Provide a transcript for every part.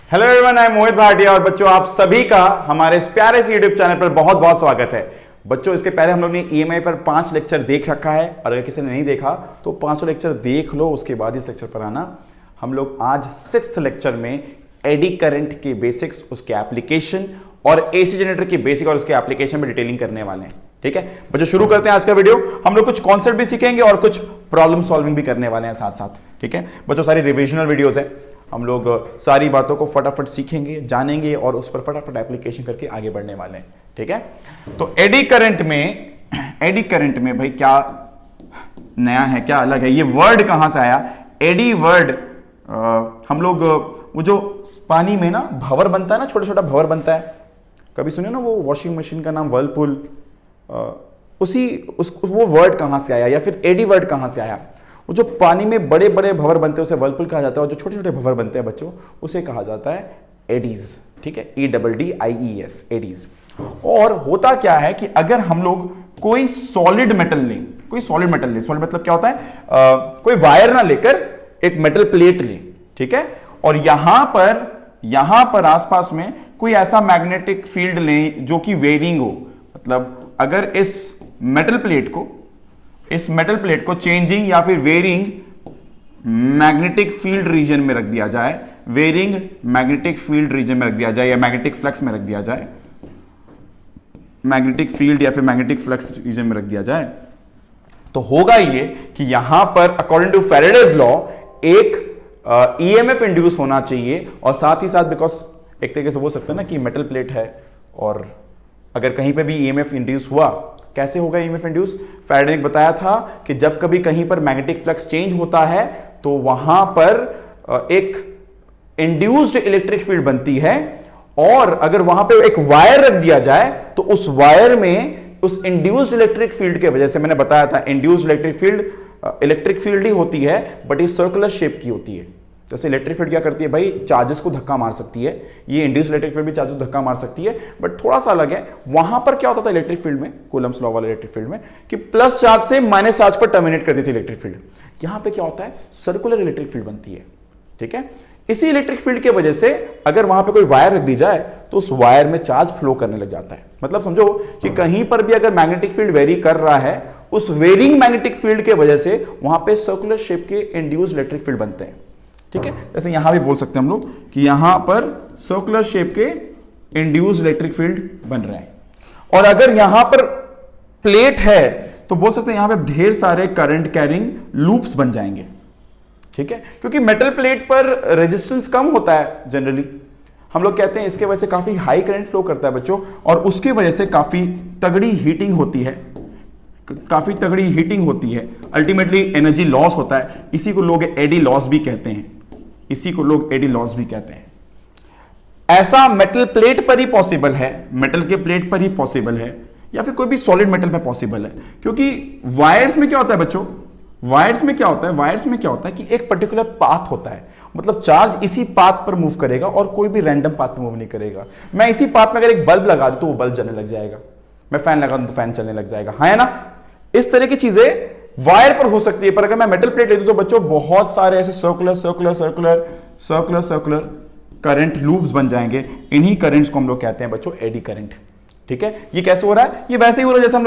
Hello everyone, I am मोहित भाटिया और बच्चों आप सभी का हमारे इस प्यारे से यूट्यूब चैनल पर बहुत बहुत स्वागत है। बच्चों इसके पहले हम लोग ने ईएमआई पर 5 लेक्चर देख रखा है और अगर किसी ने नहीं देखा तो 5 लेक्चर देख लो, उसके बाद इस लेक्चर पर आना। हम लोग आज 6th लेक्चर में एडी करंट के बेसिक्स, उसके एप्लीकेशन और एसी जनरेटर की बेसिक और उसके एप्लीकेशन में डिटेलिंग करने वाले हैं। ठीक है बच्चों, शुरू करते हैं आज का वीडियो। हम लोग कुछ कॉन्सेप्ट भी सीखेंगे और कुछ प्रॉब्लम सॉल्विंग भी करने वाले हैं साथ साथ। ठीक है बच्चों, सारी रिविजनल वीडियोस हैं। हम लोग सारी बातों को फटाफट सीखेंगे, जानेंगे और उस पर फटाफट एप्लीकेशन करके आगे बढ़ने वाले हैं। ठीक है, तो एडी करंट में भाई क्या नया है, क्या अलग है, ये वर्ड कहां से आया? एडी वर्ड हम लोग वो जो पानी में ना भंवर बनता है ना, छोटा छोटा भंवर बनता है, कभी सुने ना वो वॉशिंग मशीन का नाम वर्लपूल, वो वर्ड कहां से आया या फिर एडी वर्ड कहां से आया? वो जो पानी में बड़े बड़े भंवर बनते हैं उसे वर्लपूल कहा जाता है और जो छोटे छोटे भंवर बनते हैं बच्चों उसे कहा जाता है एडीज। ठीक है, EDDIES, एडीज। और होता क्या है कि अगर हम लोग कोई सॉलिड मेटल लें, सॉलिड मतलब क्या होता है? कोई वायर ना लेकर एक मेटल प्लेट लें, ठीक है, और यहां पर आसपास में कोई ऐसा मैग्नेटिक फील्ड लें जो कि वेरिंग हो। मतलब अगर इस मेटल प्लेट को चेंजिंग या फिर वेरिंग मैग्नेटिक फील्ड रीजन में रख दिया जाए, या मैग्नेटिक फ्लक्स रीजन में रख दिया जाए, तो होगा ये कि यहां पर अकॉर्डिंग टू फैराडेज लॉ एक ईएमएफ इंड्यूस होना चाहिए और साथ ही साथ, बिकॉज एक तरीके से बोल सकते हैं ना कि मेटल प्लेट है और अगर कहीं पे भी ईएमएफ इंड्यूस हुआ, कैसे होगा ईएमएफ इंड्यूस? फैराडे ने बताया था कि जब कभी कहीं पर मैग्नेटिक फ्लक्स चेंज होता है तो वहां पर एक इंड्यूस्ड इलेक्ट्रिक फील्ड बनती है और अगर वहां पे एक वायर रख दिया जाए तो उस वायर में उस इंड्यूस्ड इलेक्ट्रिक फील्ड के वजह से, मैंने बताया था इंड्यूस्ड इलेक्ट्रिक फील्ड ही होती है बट ये सर्कुलर शेप की होती है। जैसे इलेक्ट्रिक फील्ड क्या करती है भाई, चार्जेस को धक्का मार सकती है, ये इंड्यूस्ड इलेक्ट्रिक फील्ड भी चार्जेस को धक्का मार सकती है, बट थोड़ा सा अलग है। वहां पर क्या होता था इलेक्ट्रिक फील्ड में, कूलम्स लॉ वाले इलेक्ट्रिक फील्ड में, कि प्लस चार्ज से माइनस चार्ज पर टर्मिनेट करती थी इलेक्ट्रिक फील्ड। यहां पे क्या होता है, सर्कुलर इलेक्ट्रिक फील्ड बनती है। ठीक है, इसी इलेक्ट्रिक फील्ड की वजह से अगर वहां पे कोई वायर रख दी जाए तो उस वायर में चार्ज फ्लो करने लग जाता है। मतलब समझो कि कहीं पर भी अगर मैग्नेटिक फील्ड वेरी कर रहा है, उस वेरिंग मैग्नेटिक फील्ड के वजह से वहां पे सर्कुलर शेप के इंड्यूस्ड इलेक्ट्रिक फील्ड बनते हैं। ठीक है, जैसे यहां भी बोल सकते हैं हम लोग कि यहां पर सर्कुलर शेप के इंड्यूस्ड इलेक्ट्रिक फील्ड बन रहे हैं। और अगर यहां पर प्लेट है तो बोल सकते हैं यहां पे ढेर सारे करंट कैरिंग लूप्स बन जाएंगे। ठीक है, क्योंकि मेटल प्लेट पर रेजिस्टेंस कम होता है जनरली, हम लोग कहते हैं इसके वजह से काफी हाई करंट फ्लो करता है बच्चों, और उसकी वजह से काफी तगड़ी हीटिंग होती है, अल्टीमेटली एनर्जी लॉस होता है। इसी को लोग एडी लॉस भी कहते हैं। ऐसा मेटल प्लेट पर ही पॉसिबल है, मेटल के प्लेट पर ही पॉसिबल है, या फिर कोई भी सॉलिड मेटल पर पॉसिबल है। क्योंकि वायर्स में क्या होता है बच्चों, वायर्स में क्या होता है कि एक पर्टिकुलर पाथ होता है, मतलब चार्ज इसी पाथ पर मूव करेगा और कोई भी रैंडम पाथ पर मूव नहीं करेगा। मैं इसी पाथ में अगर एक बल्ब लगा दूं तो वो बल्ब जलने लग जाएगा, मैं फैन लगा दूं तो फैन चलने लग जाएगा, है ना? इस तरह की चीजें वायर पर हो सकती है, पर अगर मैं मेटल प्लेट ले दूं तो बच्चों बहुत सारे ऐसे सर्कुलर करंट लूप्स बन जाएंगे। इन्हीं करंट्स को हम लोग कहते हैं बच्चों एडी करंट। ठीक है, ये कैसे हो रहा है? ये वैसे ही हो रहा है जैसे हम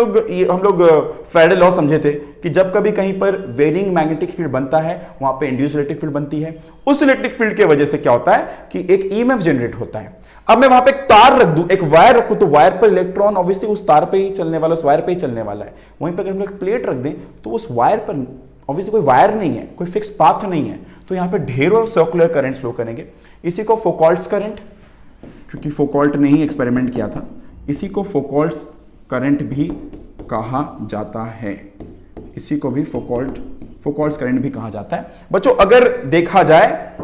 लोग फैराडे लॉ समझे थे कि जब कभी कहीं पर वेरिंग मैग्नेटिक फील्ड बनता है वहां पे इंड्यूस्ड इलेक्ट्रिक फील्ड बनती है। उस इलेक्ट्रिक फील्ड की वजह से क्या होता है कि एक ईएमएफ जनरेट होता है। अब मैं वहां पे एक तार रख दूं, एक वायर रखूं, तो वायर पर इलेक्ट्रॉन ऑब्वियसली उस तार पे ही चलने वाला, उस वायर पे ही चलने वाला है। वहीं पर अगर हम लोग प्लेट रख दें तो उस वायर पर ऑब्वियसली कोई वायर नहीं है, कोई फिक्स पाथ नहीं है, तो यहां पे ढेरों सर्कुलर करंट्स फ्लो करेंगे। इसी को फोकॉल्ट्स करंट, क्योंकि फोकॉल्ट ने ही एक्सपेरिमेंट किया था, इसी को फोकॉल्ट्स करंट भी कहा जाता है। इसी को भी फोकॉल्ट्स करंट भी कहा जाता है। बच्चों अगर देखा जाए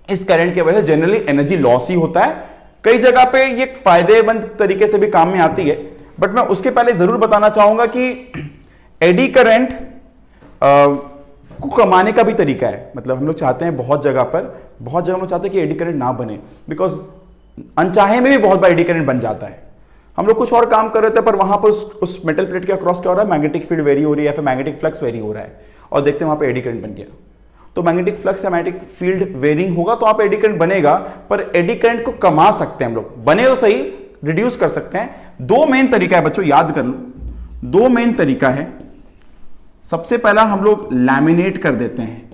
इस करंट की वजह से जनरली एनर्जी लॉस ही होता है। कई जगह पे ये फायदेमंद तरीके से भी काम में आती है, बट मैं उसके पहले जरूर बताना चाहूंगा कि एडी करंट को कमाने का भी तरीका है। मतलब हम लोग चाहते हैं बहुत जगह हम लोग चाहते हैं कि एडी करंट ना बने, बिकॉज अनचाहे में भी बहुत बार एडी करंट बन जाता है। हम लोग कुछ और काम कर रहे थे पर वहां पर उस मेटल प्लेट के अक्रॉस क्या हो रहा है, मैग्नेटिक फील्ड वेरी हो रही है या फिर मैग्नेटिक फ्लक्स वेरी हो रहा है, और देखते हैं वहां पे एडी करंट बन गया। तो मैग्नेटिक फ्लक्स या मैग्नेटिक फील्ड वेरिंग होगा तो आप एडी करंट बनेगा, पर एडी करंट को कमा सकते हैं हम लोग, बने तो सही, रिड्यूस कर सकते हैं। दो मेन तरीका है बच्चों, याद कर लो, दो मेन तरीका है। सबसे पहला हम लोग लैमिनेट कर देते हैं,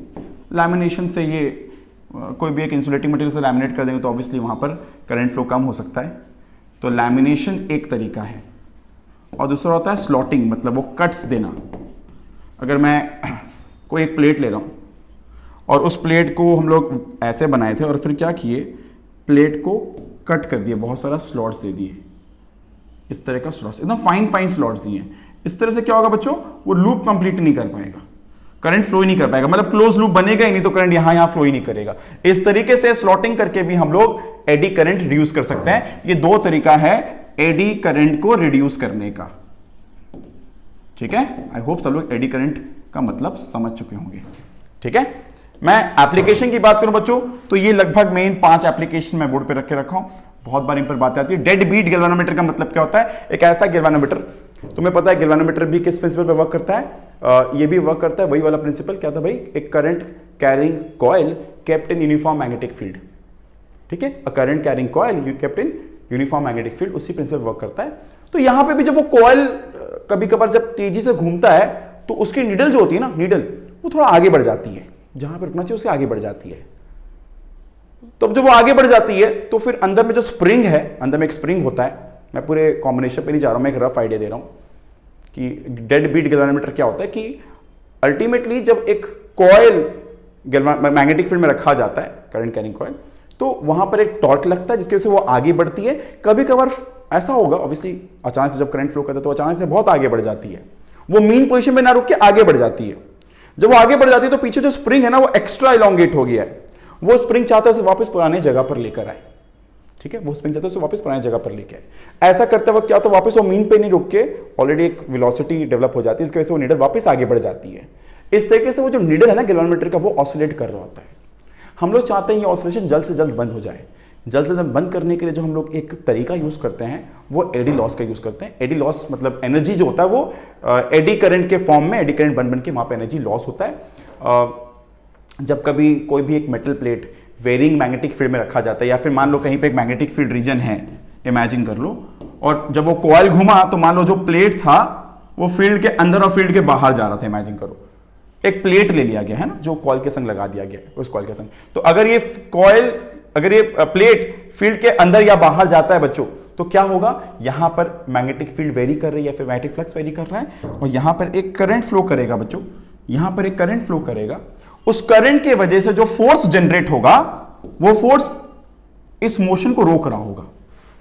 लैमिनेशन से ये कोई भी एक इंसुलेटिंग मटेरियल से लैमिनेट कर देंगे तो ऑब्वियसली वहां पर करंट फ्लो कम हो सकता है, तो लैमिनेशन एक तरीका है। और दूसरा होता है स्लॉटिंग, मतलब वो कट्स देना। अगर मैं कोई एक प्लेट ले रहा हूं और उस प्लेट को हम लोग ऐसे बनाए थे और फिर क्या किए, प्लेट को कट कर दिए, बहुत सारा स्लॉट्स दे दिए, इस तरह का स्लॉट्स, एकदम फाइन फाइन स्लॉट्स दिए। इस तरह से क्या होगा बच्चों, वो लूप कंप्लीट नहीं कर पाएगा, करंट फ्लो ही नहीं कर पाएगा, मतलब क्लोज लूप बनेगा ही नहीं, तो करंट यहां फ्लो ही नहीं करेगा। इस तरीके से स्लॉटिंग करके भी हम लोग एडी करंट रिड्यूस कर सकते हैं। ये दो तरीका है एडी करंट को रिड्यूस करने का, ठीक है। आई होप सब लोग एडी करंट का मतलब समझ चुके होंगे, ठीक है। मैं एप्लीकेशन की बात करूं बच्चों, तो ये लगभग मेन 5 एप्लीकेशन मैं बोर्ड पे रख के रखा हूं, बहुत बार इन पर बातें आती है। डेड बीट गैल्वेनोमीटर का मतलब क्या होता है, एक ऐसा गैल्वेनोमीटर, तुम्हें पता है गैल्वेनोमीटर भी किस प्रिंसिपल पे वर्क करता है, ये भी वर्क करता है वही वाला प्रिंसिपल, क्या था भाई, एक current carrying coil kept in uniform magnetic field, ठीक है, a current carrying coil kept in uniform magnetic field, उसी प्रिंसिपल वर्क करता है। तो यहां पे भी जब वो कॉइल कभी कभार जब तेजी से घूमता है तो उसकी नीडल जो होती है ना, नीडल वो थोड़ा आगे बढ़ जाती है, जहां पर रुकना चाहिए उससे आगे बढ़ जाती है। तब जब वो आगे बढ़ जाती है तो फिर अंदर में जो स्प्रिंग है, अंदर में एक स्प्रिंग होता है, मैं पूरे कॉम्बिनेशन पे नहीं जा रहा हूं, मैं एक रफ आइडिया दे रहा हूं कि डेड बीट गैल्वेनोमीटर क्या होता है कि अल्टीमेटली जब एक कॉइल मैग्नेटिक फील्ड में रखा जाता है, करंट कैरिंग कॉइल, तो वहां पर एक टॉर्क लगता है जिसकी वजह से वो आगे बढ़ती है। कभी कभार ऐसा होगा, ऑब्वियसली अचानक से जब करंट फ्लो करता है तो अचानक से बहुत आगे बढ़ जाती है, वो मीन पोजीशन में ना रुक के आगे बढ़ जाती है। जब वो आगे बढ़ जाती है तो पीछे जो स्प्रिंग है ना वो एक्स्ट्रा इलोंगेट हो गया है, वो स्प्रिंग चाहता है उसे वापस पुराने जगह पर लेकर आए, ठीक है, वो स्प्रिंग चाहता है उसे वापस पुराने जगह पर लेकर आए। ऐसा करते वक्त क्या तो वापस वो मीन पे नहीं रुक के ऑलरेडी एक वेलोसिटी डेवलप हो जाती है, इसकी वजह से वो नीडल वापस आगे बढ़ जाती है। इस तरीके से वो जो नीडल है ना गैल्वेनोमीटर का, वो ऑसिलेट कर रहा होता है। हम लोग चाहते हैं ये ऑसिलेशन जल्द से जल्द बंद हो जाए। जल्द से जल्द बंद करने के लिए जो हम लोग एक तरीका यूज करते हैं वो एडी लॉस का यूज करते हैं। एडी लॉस मतलब एनर्जी जो होता है वो एडी करंट के फॉर्म में, एडी करंट बन के वहां पे एनर्जी लॉस होता है। जब कभी कोई भी एक metal plate varying magnetic field में रखा जाता है, या फिर मान लो कहीं पे एक मैग्नेटिक फील्ड रीजन है, इमेजिन कर लो, और जब वो कॉइल घुमा तो मान लो जो प्लेट था वो फील्ड के अंदर और फील्ड के बाहर जा रहा था। इमेजिन करो एक प्लेट ले लिया गया है ना, जो कॉइल के संग लगा दिया गया है उस कॉइल के संग, तो अगर ये कॉइल, अगर ये प्लेट फील्ड के अंदर या बाहर जाता है बच्चों, तो क्या होगा, यहां पर मैग्नेटिक फील्ड वेरी कर रही है, फिर मैग्नेटिक फ्लक्स वेरी कर रहा है, और यहां पर एक करंट फ्लो करेगा बच्चों, यहां पर एक करंट फ्लो करेगा। उस करंट के वजह से जो फोर्स जनरेट होगा वो फोर्स इस मोशन को रोक रहा होगा।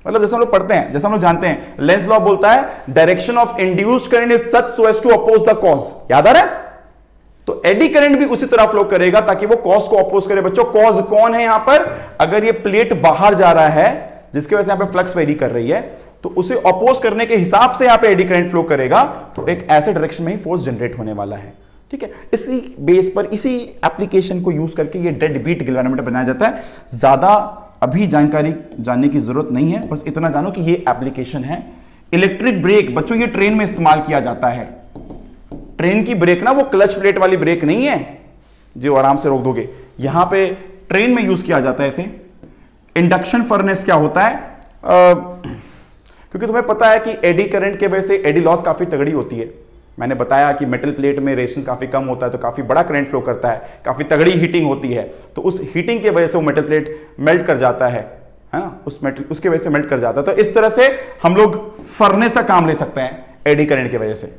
मतलब जैसे हम लोग पढ़ते हैं, जैसे हम लोग जानते हैं, लेंज लॉ बोलता है direction of induced current is such so as to oppose the cause, याद आ रहा है। तो एडी करंट भी उसी तरह फ्लो करेगा ताकि वो कॉज को अपोज करे। बच्चों कॉज कौन है यहां पर, अगर ये प्लेट बाहर जा रहा है जिसकी वजह से यहां पे फ्लक्स वेरी कर रही है, तो उसे अपोज करने के हिसाब से यहां पे एडी करंट फ्लो करेगा, तो एक ऐसे डायरेक्शन में ही फोर्स जनरेट होने वाला है, ठीक है। इसी बेस पर, इसी एप्लीकेशन को यूज करके ये डेड बीट गैल्वेनोमीटर बनाया जाता है। ज्यादा अभी जानकारी जानने की जरूरत नहीं है, बस इतना जानो कि ये एप्लीकेशन है। इलेक्ट्रिक ब्रेक बच्चों ये ट्रेन में इस्तेमाल किया जाता है। ट्रेन की ब्रेक ना वो क्लच प्लेट वाली ब्रेक नहीं है जो आराम से रोक दोगे, यहां पे ट्रेन में यूज किया जाता है इसे। इंडक्शन फर्नेस क्या होता है, क्योंकि तुम्हें पता है कि एडी करंट के वजह से एडी लॉस काफी तगड़ी होती है। मैंने बताया कि मेटल प्लेट में रेजिस्टेंस काफी कम होता है तो काफी बड़ा करंट फ्लो करता है, काफी तगड़ी हीटिंग होती है, तो उस हीटिंग की वजह से वो मेटल प्लेट मेल्ट कर जाता है ना, उस मेटल उसके वजह से मेल्ट कर जाता है। तो इस तरह से हम लोग फर्नेस का काम ले सकते हैं एडी करंट की वजह से।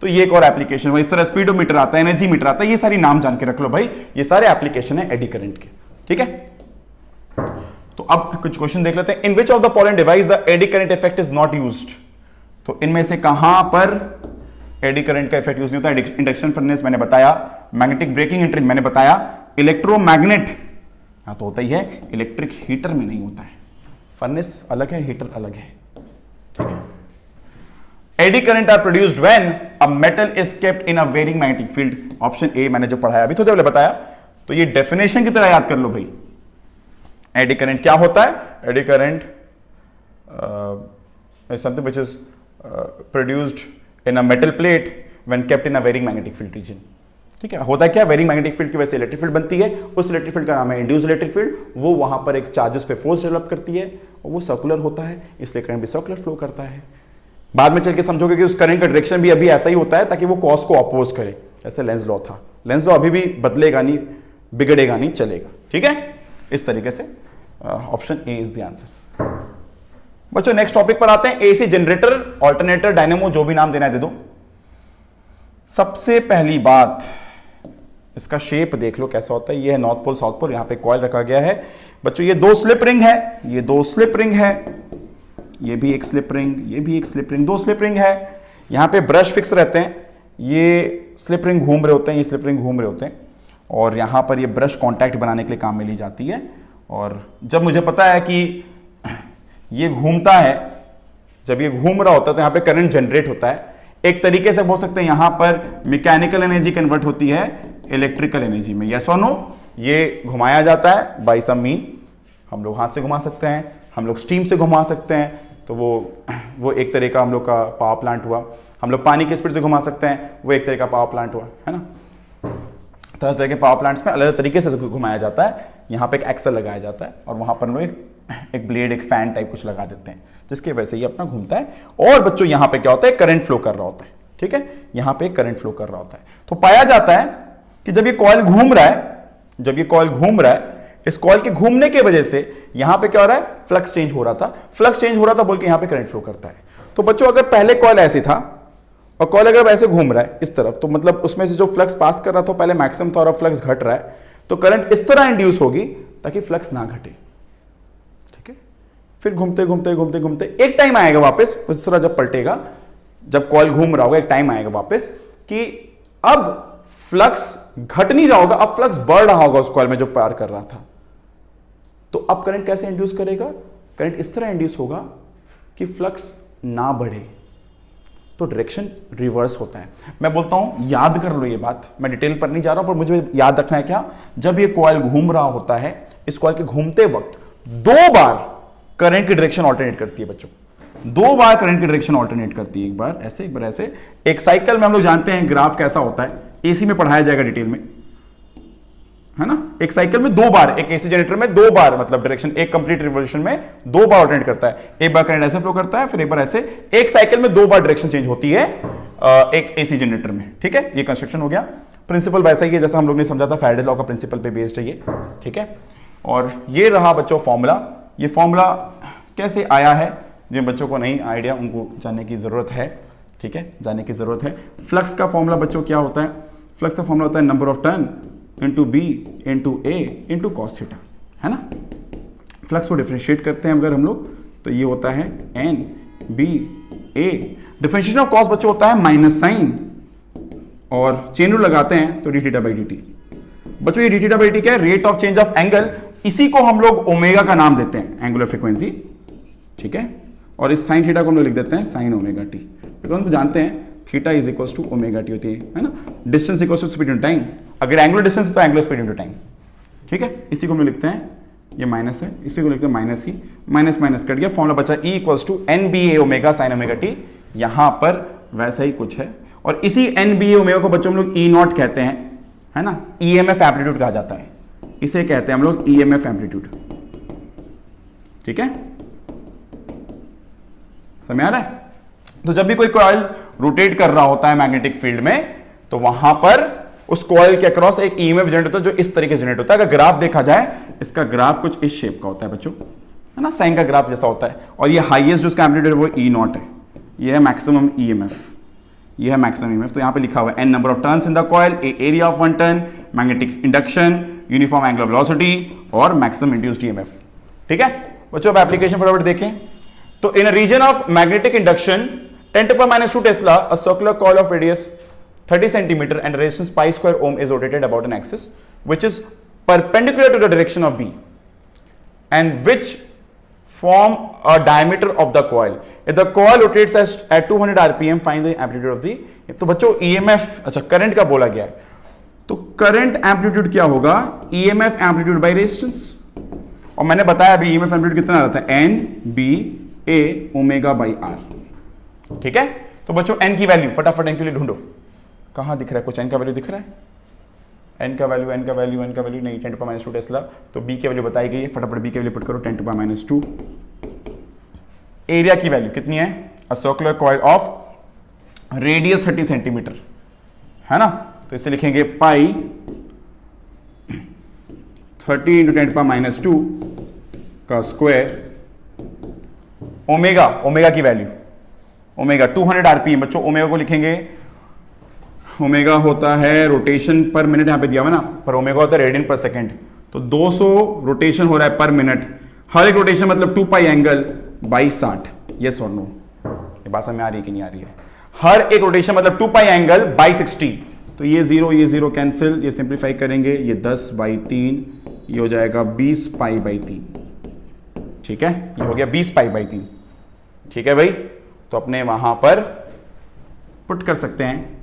तो ये एक और एप्लीकेशन है। इस तरह स्पीडोमीटर आता है, एनर्जी मीटर आता है, ये सारी नाम जान के रख लो भाई, ये सारे एप्लीकेशन है एडी करंट के, ठीक है। तो अब कुछ क्वेश्चन देख लेते हैं। In which of the following device the eddy current effect is not used, तो इनमें से कहां पर एडी करंट का इफेक्ट यूज नहीं होता है। इंडक्शन फर्नेस मैंने बताया, मैग्नेटिक ब्रेकिंग इंटरिन मैंने बताया, इलेक्ट्रोमैग्नेट यहां तो होता ही है, इलेक्ट्रिक हीटर में नहीं होता है। फर्नेस अलग है, हीटर अलग है, ठीक है। Eddy current are produced when a metal is kept in a varying magnetic field. Option A मैंने जो पढ़ाया अभी थोड़ी देर पहले बताया, तो ये डेफिनेशन की तरह याद कर लो भाई। एडी करंट क्या होता है, eddy current is something which is produced in a metal plate when kept in a varying magnetic field region, ठीक है, होता क्या, वेरिंग मैग्नेटिक फील्ड की वजह से इलेक्ट्रिक फील्ड बनती है, उस इलेक्ट्रिक फील्ड का नाम है इंड्यूस्ड इलेक्ट्रिक फील्ड, वो वहां पर एक चार्जेस पे फोर्स डेवलप करती है और वो सर्कुलर होता है, इसलिए करंट भी सर्कुलर फ्लो करता है। बाद में चल के समझोगे कि उस करंट का डायरेक्शन भी अभी ऐसा ही होता है ताकि वो कॉस को अपोज करे, जैसे लेंज लॉ था। लेंज लॉ अभी भी बदलेगा नहीं, बिगड़ेगा नहीं, चलेगा। ठीक है, इस तरीके से option A is the answer. बच्चों नेक्स्ट टॉपिक पर आते हैं, एसी जनरेटर, ऑल्टरनेटर, डायनेमो, जो भी नाम देना है दे दो। सबसे पहली बात, इसका शेप देख लो कैसा होता है। ये है नॉर्थ पोल साउथ पोल, यहां पे कॉइल रखा गया है बच्चों। ये दो स्लिप रिंग है, ये दो स्लिप रिंग है, ये भी एक स्लिप रिंग, ये भी एक स्लिप रिंग, दो स्लिप रिंग है। यहां पे ब्रश फिक्स रहते हैं, ये स्लिप रिंग घूम रहे होते हैं, ये स्लिप रिंग घूम रहे होते हैं, और यहां पर ये ब्रश कांटेक्ट बनाने के लिए काम में ली जाती है। और जब मुझे पता है कि ये घूमता है, जब ये घूम रहा होता है तो यहां पे करंट जनरेट होता है। एक तरीके से बोल सकते हैं यहां पर मैकेनिकल एनर्जी कन्वर्ट होती है इलेक्ट्रिकल एनर्जी में, यस और नो। ये घुमाया जाता है बाय सम मीन, हम लोग हाथ से घुमा सकते हैं, हम लोग स्टीम से घुमा सकते हैं, तो वो एक तरह का हम लोग का पावर प्लांट हुआ। हम लोग पानी की स्पीड से घुमा सकते हैं, वो एक तरह का पावर प्लांट हुआ, है ना। तरह तरह के पावर प्लांट्स में अलग अलग तरीके से घुमाया जाता है। यहाँ पे एक एक्सल लगाया जाता है और वहां पर हम लोग एक ब्लेड, एक फैन टाइप कुछ लगा देते हैं, जिसकी वजह से ये अपना घूमता है। और बच्चों यहाँ पे क्या होता है, करंट फ्लो कर रहा होता है। ठीक है, यहाँ पे करंट फ्लो कर रहा होता है। तो पाया जाता है कि जब ये कॉइल घूम रहा है, जब ये कॉइल घूम रहा है, इस कॉइल के घूमने की वजह से यहां पे क्या हो रहा है, फ्लक्स चेंज हो रहा था। फ्लक्स चेंज हो रहा था बोल के यहां पे करंट फ्लो करता है। तो बच्चों अगर पहले कॉइल ऐसे था और कॉइल अगर ऐसे घूम रहा है इस तरफ, तो मतलब उसमें से जो फ्लक्स पास कर रहा था पहले मैक्सिमम था और अब फ्लक्स घट रहा है, तो करंट इस तरह इंड्यूस होगी ताकि फ्लक्स ना घटे। ठीक है, फिर घूमते घूमते घूमते घूमते एक टाइम आएगा वापस, उस तरह जब पलटेगा, जब कॉइल घूम रहा होगा, एक टाइम आएगा वापस कि अब फ्लक्स घट नहीं रहा होगा, अब फ्लक्स बढ़ रहा होगा उस कॉइल में जो पार कर रहा था। तो अब करंट कैसे इंड्यूस करेगा, करंट इस तरह इंड्यूस होगा कि फ्लक्स ना बढ़े, तो डायरेक्शन रिवर्स होता है। मैं बोलता हूं याद कर लो ये बात, मैं डिटेल पर नहीं जा रहा हूं, पर मुझे याद रखना है क्या, जब ये कॉइल घूम रहा होता है, इस कॉइल के घूमते वक्त दो बार करंट की डायरेक्शन ऑल्टरनेट करती है बच्चों, दो बार करंट की डायरेक्शन ऑल्टरनेट करती है, एक बार ऐसे एक बार ऐसे। एक साइकिल में हम लोग जानते हैं ग्राफ कैसा होता है, एसी में पढ़ाया जाएगा डिटेल में, है ना। एक साइकिल में दो बार, एक एसी जनरेटर में दो बार, मतलब डायरेक्शन एक कंप्लीट रिवॉल्यूशन में दो बार ऑल्टरनेट करता है। एक बार करंट ऐसे फ्लो करता है, फिर एक बार ऐसे। एक साइकिल में दो बार डायरेक्शन चेंज होती है एक एसी जनरेटर में। ठीक है, ये कंस्ट्रक्शन हो गया। प्रिंसिपल वैसा ही है जैसा हम लोग ने समझा था, फैराडे लॉ का प्रिंसिपल पे बेस्ड है ये। ठीक है, और ये रहा बच्चों फॉर्मूला। ये फॉर्मूला कैसे आया है, जिन बच्चों को नहीं आइडिया उनको जानने की जरूरत है। ठीक है, जानने की जरूरत है। फ्लक्स का फॉर्मूला बच्चों क्या होता है, फ्लक्स का फॉर्मूला होता है number of turn into B into A into cos theta, है ना। फ्लक्स को डिफरेंशिएट करते हैं अगर हम लोग, तो ये होता है N B A. Differentiation of cos बच्चों होता है माइनस साइन, और चेन रूल लगाते हैं तो D theta by D T. बच्चों ये डी थीटा बाई टी क्या है, rate of change of angle. इसी को हम लोग ओमेगा का नाम देते हैं, एंगुलर फ्रीक्वेंसी। ठीक है, और इस साइन थीटा को हम लोग लिख देते हैं साइन ओमेगा टी, बिकॉज हम जानते हैं theta is equal to omega T होती है ना। Distance equal to speed into time, अगर एंगुलर डिस्टेंस है तो एंगुलर स्पीड इनटू टाइम। ठीक है, इसी को हम लिखते हैं, ये माइनस है, इसी को लिखते हैं माइनस ही, माइनस माइनस कट गया, फॉर्मूला बचा E equals to N B A omega sine omega T. यहां पर वैसा ही कुछ है, और इसी एन बी ए ओमेगा को बच्चों हम लोग ई नॉट कहते हैं, है ना। ईएमएफ एम्पलीट्यूड कहा जाता है, इसे कहते हैं हम लोग ईएमएफ एम्पलीट्यूड। ठीक है, समझ आ रहा है। तो जब भी कोई कॉइल रोटेट कर रहा होता है मैग्नेटिक फील्ड में, तो वहां पर उस कॉइल के अक्रॉस एक ईएमएफ जनरेट होता है, जो इस तरीके से जनरेट होता है। अगर ग्राफ देखा जाए, इसका ग्राफ कुछ इस शेप का होता है बच्चों, है ना, साइन का ग्राफ जैसा होता है। और ये हाईएस्ट जो इसका एम्पलीट्यूड है वो ई नॉट है, ये है मैक्सिमम ईएमएफ, ये है मैक्सिमम ईएमएफ। तो यहां पे लिखा हुआ है N number of turns in the coil, A area of one turn, magnetic induction, uniform angular velocity और मैक्सिमम इंड्यूस्ड ईएमएफ। ठीक है बच्चों, अब एप्लीकेशन फटाफट देखें। तो in a region of magnetic induction 10⁻² Tesla, a circular coil of radius 30 centimeter and resistance pi square ohm is rotated about an axis which is perpendicular to the direction of B and which form a diameter of the coil. If the coil rotates at 200 rpm, find the amplitude of the. तो बच्चों EMF, अच्छा current का बोला गया है, तो current amplitude क्या होगा, EMF एम्पलीट्यूड बाई रेजिस्टेंस। और मैंने बताया अभी EMF एम्पलीट्यूड कितना रहता है, N B A omega by R. ठीक है, तो बच्चों एन की वैल्यू फटाफट एन के लिए ढूंढो, कहां दिख रहा है, कुछ एन का वैल्यू दिख रहा है, n का वैल्यू नहीं 10⁻² टेस्ला, तो b की वैल्यू बताई गई है, फटाफट b की वैल्यू पुट करो 10⁻²। एरिया की वैल्यू कितनी है? A circular coil of radius 30 centimetre, है ना, तो इसे लिखेंगे पाई 30 × 10⁻² का स्क्वायर। ओमेगा की वैल्यू, ओमेगा 200 आरपीएम, बच्चों ओमेगा को लिखेंगे, ओमेगा होता है रोटेशन पर मिनट, यहां पे दिया हुआ ना, पर ओमेगा होता है रेडियन पर सेकंड, तो 200 रोटेशन हो रहा है पर मिनट, हर एक रोटेशन मतलब 2 पाई एंगल बाई 60। यस और नो, ये बात समझ में आ रही है कि नहीं आ रही है? हर एक रोटेशन मतलब 2 पाई एंगल बाई 60, तो ये जीरो कैंसिल, ये सिंप्लीफाई करेंगे, ये 10/3, ये हो जाएगा 20 पाई बाई 3, ठीक है, ये हो गया 20 पाई बाई 3, ठीक है भाई, तो अपने वहां पर पुट कर सकते हैं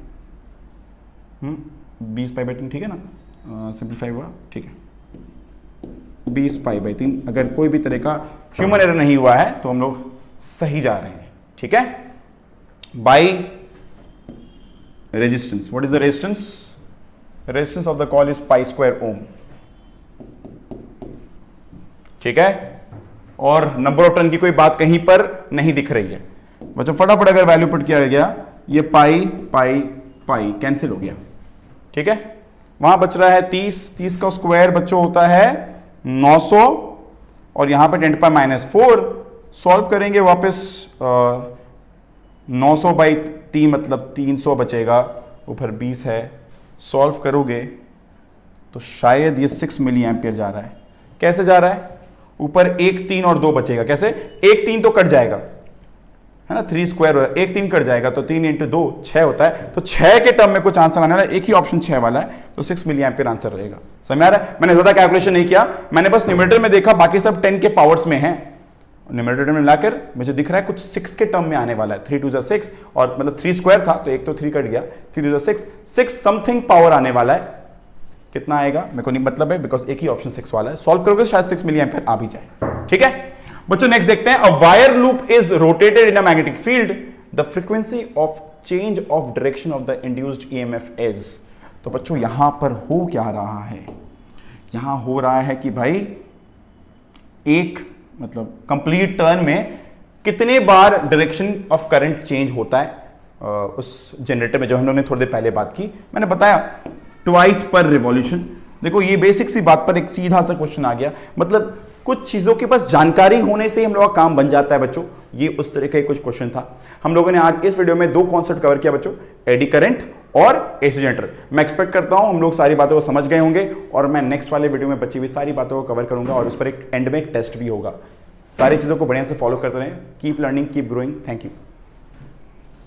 20 पाई बाई 3, ठीक है ना, सिंप्लीफाई हुआ, ठीक है, 20 पाई बाई 3। अगर कोई भी तरह का ह्यूमन एरर नहीं हुआ है तो हम लोग सही जा रहे हैं, ठीक है। By resistance, what is the resistance? Resistance of the coil is π² ohm, ठीक है, और नंबर ऑफ टर्न की कोई बात कहीं पर नहीं दिख रही है बच्चों। फटाफट अगर वैल्यू पुट किया गया, ये पाई कैंसिल हो गया, ठीक है, वहां बच रहा है 30 का स्क्वायर बच्चों होता है 900, और यहां पर 10⁻⁴ सॉल्व करेंगे वापस, 900/3 मतलब 300 बचेगा, ऊपर 20 है, सॉल्व करोगे तो शायद ये 6 मिली एम्पियर जा रहा है। कैसे जा रहा है? ऊपर 1, 3 और 2 बचेगा, कैसे? 1, 3 तो कट जाएगा, है ना, 3 स्क्वायर 1, 3 कट जाएगा, तो 3 × 2 6 होता है, तो 6 के टर्म में कुछ आंसर आने वाला है, एक ही ऑप्शन 6 वाला है, तो 6 मिली एम्पियर आंसर रहेगा। समझ में आ रहा है? मैंने ज्यादा कैलकुलेशन नहीं किया, मैंने बस न्यूमरेटर में देखा, बाकी सब 10 के पावर्स में है, न्यूमरेटर में मिलाकर मुझे दिख रहा है कुछ 6 के टर्म में आने वाला है, 3 × 2 = 6, और मतलब 3 स्क्वायर था तो एक तो 3 कट गया, 3 × 2 = 6 समथिंग पावर आने वाला है। कितना आएगा मेरे को नहीं मतलब है, बिकॉज एक ही ऑप्शन 6 वाला है, सॉल्व करोगे शायद 6 मिली एम्पियर आ भी जाए, ठीक है बच्चों। नेक्स्ट देखते हैं, a wire loop is rotated in a magnetic field, the frequency of change of direction of the induced EMF is. तो बच्चों यहां पर हो क्या रहा है? यहां हो रहा है कि भाई एक मतलब कंप्लीट टर्न में कितने बार डायरेक्शन ऑफ करंट चेंज होता है उस जनरेटर में, जो हम लोगों ने थोड़ी देर पहले बात की, मैंने बताया ट्वाइस पर रिवॉल्यूशन। देखो ये बेसिक सी बात पर एक सीधा सा क्वेश्चन आ गया, मतलब कुछ चीजों के पास जानकारी होने से ही हम लोगों का काम बन जाता है बच्चों। ये उस तरह का ही कुछ क्वेश्चन था। हम लोगों ने आज इस वीडियो में 2 कॉन्सेप्ट कवर किया बच्चों, एडी करंट और एसी जनरेटर। मैं एक्सपेक्ट करता हूं हम लोग सारी बातों को समझ गए होंगे, और मैं नेक्स्ट वाले वीडियो में बची हुई सारी बातों को कवर करूंगा, और उस पर एक एंड में एक टेस्ट भी होगा। सारी चीजों को बढ़िया से फॉलो करते रहें। Keep learning, keep growing. Thank you.